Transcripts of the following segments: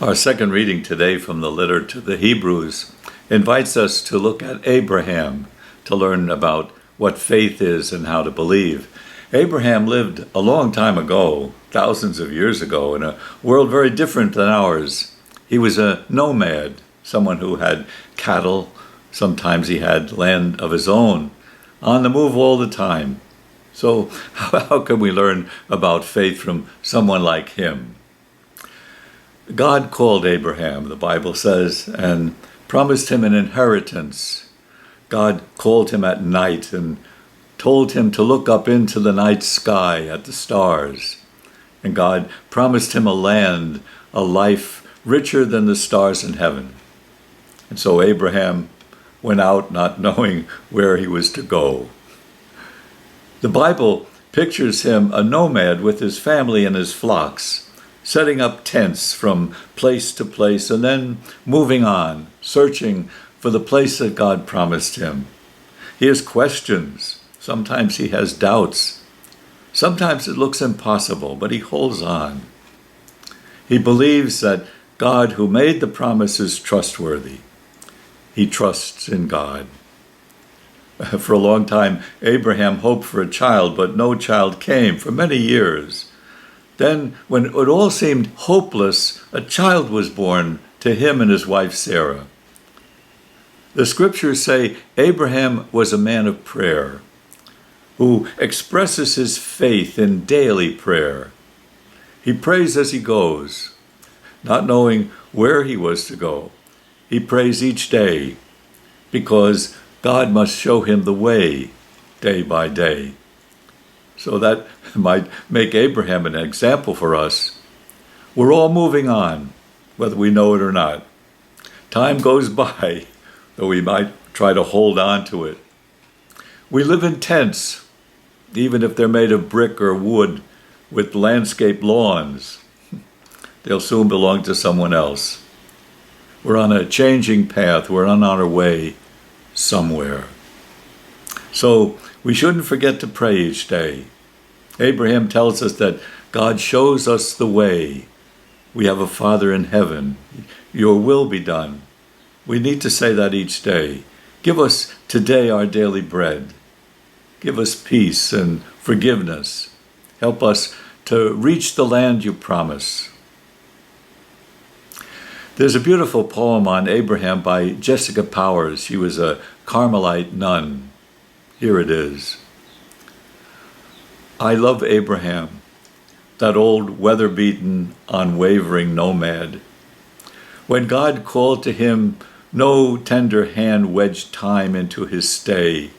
Our second reading today from the letter to the Hebrews invites us to look at Abraham to learn about what faith is and how to believe. Abraham lived a long time ago, thousands of years ago, in a world very different than ours. He was a nomad, someone who had cattle. Sometimes he had land of his own, on the move all the time. So how can we learn about faith from someone like him? God called Abraham, the Bible says, and promised him an inheritance. God called him at night and told him to look up into the night sky at the stars. And God promised him a land, a life richer than the stars in heaven. And so Abraham went out not knowing where he was to go. The Bible pictures him a nomad with his family and his flocks, setting up tents from place to place and then moving on, searching for the place that God promised him. He has questions. Sometimes he has doubts. Sometimes it looks impossible, but he holds on. He believes that God, who made the promise, is trustworthy. He trusts in God. For a long time, Abraham hoped for a child, but no child came for many years. Then, when it all seemed hopeless, a child was born to him and his wife Sarah. The scriptures say Abraham was a man of prayer, who expresses his faith in daily prayer. He prays as he goes, not knowing where he was to go. He prays each day, because God must show him the way, day by day. So that might make Abraham an example for us. We're all moving on, whether we know it or not. Time goes by, though we might try to hold on to it. We live in tents, even if they're made of brick or wood, with landscape lawns. They'll soon belong to someone else. We're on a changing path. We're on our way somewhere. So we shouldn't forget to pray each day. Abraham tells us that God shows us the way. We have a Father in heaven. Your will be done. We need to say that each day. Give us today our daily bread. Give us peace and forgiveness. Help us to reach the land you promise. There's a beautiful poem on Abraham by Jessica Powers. She was a Carmelite nun. Here it is. I love Abraham, that old weather-beaten, unwavering nomad. When God called to him, no tender hand wedged time into his stay.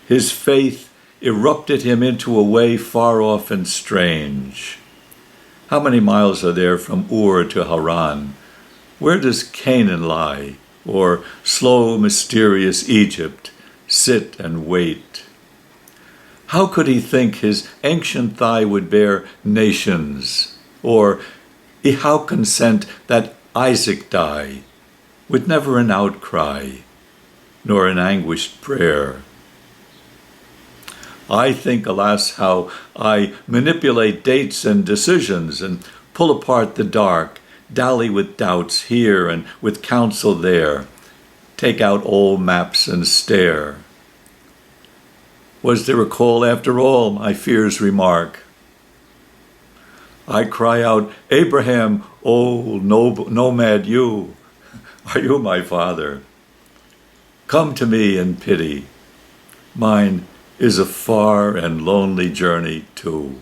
His faith erupted him into a way far off and strange. How many miles are there from Ur to Haran? Where does Canaan lie, or slow, mysterious Egypt? Sit and wait. How could he think his ancient thigh would bear nations? Or how consent that Isaac die, with never an outcry, nor an anguished prayer? I think, alas, how I manipulate dates and decisions and pull apart the dark, dally with doubts here and with counsel there, take out old maps and stare. Was there a call after all, my fears remark? I cry out, Abraham, oh nomad you, are you my father? Come to me in pity. Mine is a far and lonely journey too.